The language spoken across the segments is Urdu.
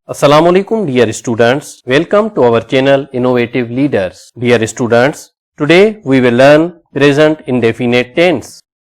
Assalamu alaikum dear students, welcome to our channel Innovative Leaders. Dear students, today we will learn present indefinite tense.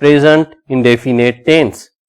present indefinite tense,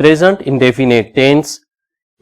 present indefinite tense,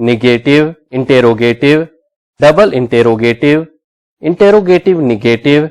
negative, interrogative, double interrogative, interrogative negative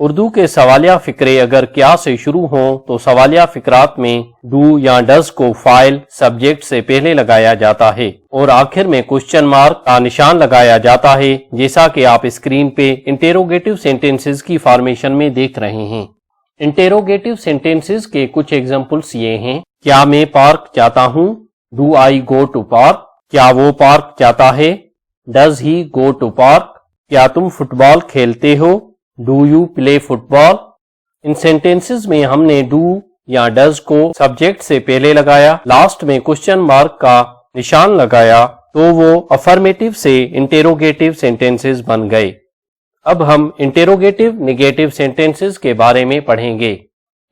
Urdu کے سوالیہ فقرے اگر کیا سے شروع ہوں تو سوالیہ فقرات میں ڈو یا ڈز کو فاعل سبجیکٹ سے پہلے لگایا جاتا ہے اور آخر میں کوسچن مارک کا نشان لگایا جاتا ہے، جیسا کہ آپ اسکرین پہ انٹیروگیٹو سینٹینسز کی فارمیشن میں دیکھ رہے ہیں۔ انٹیروگیٹو سینٹینسز کے کچھ ایگزامپلس یہ ہیں: کیا میں پارک جاتا ہوں؟ Do I go to park? کیا وہ پارک جاتا ہے؟ Does he go to park? کیا تم فٹ بال کھیلتے ہو؟ Do you play football? ان سینٹینسز میں ہم نے ڈو یا ڈز کو سبجیکٹ سے پہلے لگایا، لاسٹ میں کوسچن مارک کا نشان لگایا تو وہ افرمیٹو سے انٹیروگیٹو سینٹینسز بن گئے۔ اب ہم انٹیروگیٹو نیگیٹو سینٹینسز کے بارے میں پڑھیں گے۔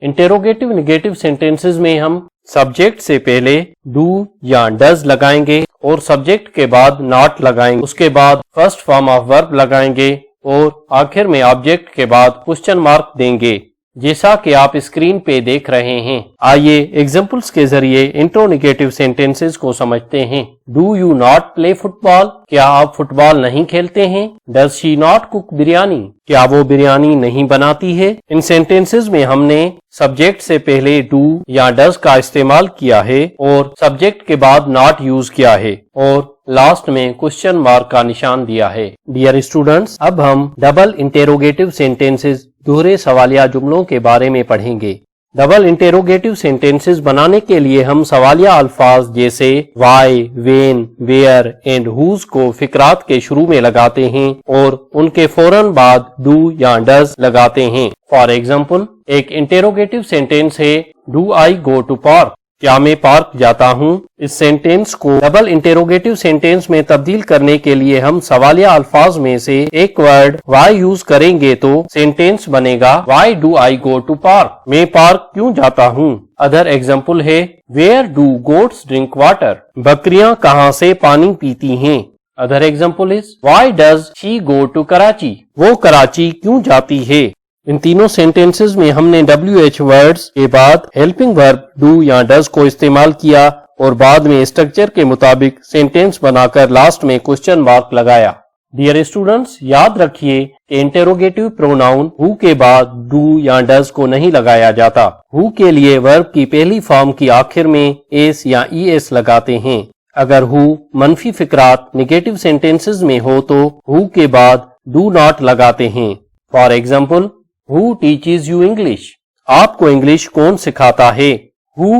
انٹیروگیٹو نیگیٹو سینٹینسز میں ہم سبجیکٹ سے پہلے ڈو یا ڈز لگائیں گے اور سبجیکٹ کے بعد ناٹ لگائیں گے، اس کے بعد فرسٹ فارم آف ورب لگائیں گے اور آخر میں آبجیکٹ کے بعد کوسچن مارک دیں گے، جیسا کہ آپ اسکرین پہ دیکھ رہے ہیں۔ آئیے ایگزامپلس کے ذریعے انٹرونیگیٹو سینٹینسز کو سمجھتے ہیں۔ Do you not play football? کیا آپ فٹ بال نہیں کھیلتے ہیں؟ Does she not cook biryani? کیا وہ بریانی نہیں بناتی ہے؟ ان سینٹینسز میں ہم نے سبجیکٹ سے پہلے ڈو یا ڈز کا استعمال کیا ہے اور سبجیکٹ کے بعد ناٹ یوز کیا ہے اور لاسٹ میں کوسچن مارک کا نشان دیا ہے۔ ڈیئر اسٹوڈنٹس، اب ہم ڈبل انٹیروگیٹو سینٹینسز دوہرے سوالیہ جملوں کے بارے میں پڑھیں گے۔ ڈبل انٹیروگیٹو سینٹینسز بنانے کے لیے ہم سوالیہ الفاظ جیسے why, when, where and whose کو فقرات کے شروع میں لگاتے ہیں اور ان کے فوراً بعد ڈو یا ڈز لگاتے ہیں۔ فار ایگزامپل، ایک انٹیروگیٹو سینٹینس ہے do I go to park? کیا میں پارک جاتا ہوں؟ اس سینٹینس کو ڈبل انٹیروگیٹو سینٹینس میں تبدیل کرنے کے لیے ہم سوالیہ الفاظ میں سے ایک ورڈ وائی یوز کریں گے تو سینٹینس بنے گا why do I go to park? میں پارک کیوں جاتا ہوں؟ ادر ایگزامپل ہے where do goats drink water? بکریاں کہاں سے پانی پیتی ہیں؟ Other example is why does she go to Karachi? وہ کراچی کیوں جاتی ہے؟ ان تینوں سینٹینسز میں ہم نے WH ورڈز کے بعد ہیلپنگ ورب ڈو یا ڈز کو استعمال کیا اور بعد میں اسٹرکچر کے مطابق سینٹینس بنا کر لاسٹ میں کوسچن مارک لگایا۔ ڈیئر اسٹوڈنٹس، یاد رکھیے کہ انٹیروگیٹو پروناؤن ہو کے بعد ڈو یا ڈز کو نہیں لگایا جاتا۔ ہو کے لیے ورب کی پہلی فارم کی آخر میں ایس یا ای ایس لگاتے ہیں۔ اگر ہو منفی فقرات نیگیٹو سینٹینسز میں ہو تو ہو کے بعد ڈو ناٹ لگاتے ہیں۔ For example, Who teaches you English؟ آپ کو انگلش کون سکھاتا ہے؟ Who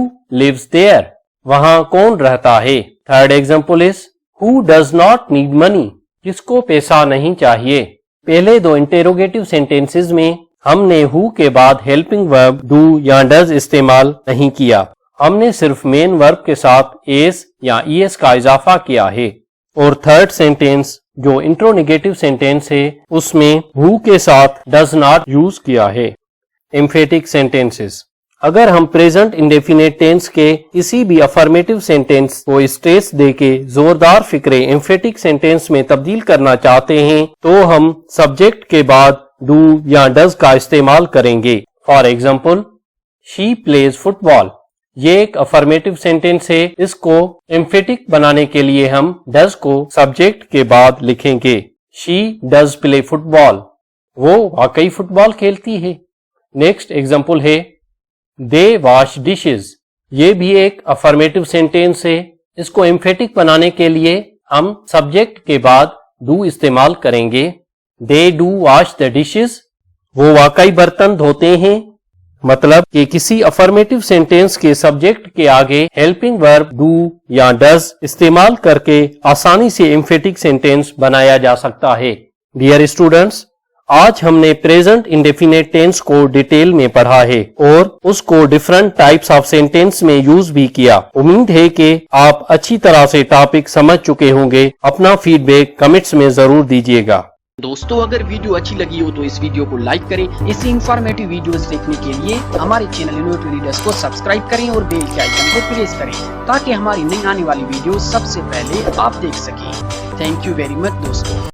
lives there؟ وہاں کون رہتا ہے؟ Third example is Who does not need money؟ کس کو پیسہ نہیں چاہیے؟ پہلے دو انٹیروگیٹو سینٹینسز میں ہم نے who کے بعد ہیلپنگ ورب ڈو یا ڈز استعمال نہیں کیا، ہم نے صرف مین ورب کے ساتھ ایس یا ای ایس کا اضافہ کیا ہے۔ اور تھرڈ سینٹینس جو انٹرونیگیٹو سینٹینس ہے اس میں who کے ساتھ ڈز ناٹ یوز کیا ہے۔ ایمفیٹک سینٹینسز، اگر ہم پریزنٹ انڈیفینیٹ ٹینس کے کسی بھی افرمیٹو سینٹینس کو اسٹریس دے کے زوردار فقرے ایمفیٹک سینٹینس میں تبدیل کرنا چاہتے ہیں تو ہم سبجیکٹ کے بعد ڈو یا ڈز کا استعمال کریں گے۔ For example, she plays football بال، یہ ایک افرمیٹو سینٹینس ہے، اس کو ایمفیٹک بنانے کے لیے ہم ڈز کو سبجیکٹ کے بعد لکھیں گے۔ شی ڈز پلے فٹ بال، وہ واقعی فٹ بال کھیلتی ہے۔ نیکسٹ ایگزامپل ہے دے واش ڈشز، یہ بھی ایک افرمیٹو سینٹینس ہے، اس کو ایمفیٹک بنانے کے لیے ہم سبجیکٹ کے بعد ڈو استعمال کریں گے۔ They do wash the dishes, وہ واقعی برتن دھوتے ہیں۔ مطلب کہ کسی افرمیٹو سینٹینس کے سبجیکٹ کے آگے ہیلپنگ ورب ڈو یا ڈز استعمال کر کے آسانی سے ایمفیٹک سینٹینس بنایا جا سکتا ہے۔ ڈیئر اسٹوڈنٹس، آج ہم نے پریزنٹ انڈیفینیٹ ٹینس کو ڈیٹیل میں پڑھا ہے اور اس کو ڈیفرنٹ ٹائپس آف سینٹینس میں یوز بھی کیا۔ امید ہے کہ آپ اچھی طرح سے ٹاپک سمجھ چکے ہوں گے۔ اپنا فیڈ بیک کمنٹس میں ضرور دیجیے گا۔ دوستو، اگر ویڈیو اچھی لگی ہو تو اس ویڈیو کو لائک کریں۔ اسی انفارمیٹو ویڈیوز دیکھنے کے لیے ہمارے چینل انوویٹو لیڈرز کو سبسکرائب کریں اور بیل کے آئیکن کو پریس کریں تاکہ ہماری نئی آنے والی ویڈیو سب سے پہلے آپ دیکھ سکیں۔ تھینک یو ویری مچ دوستو۔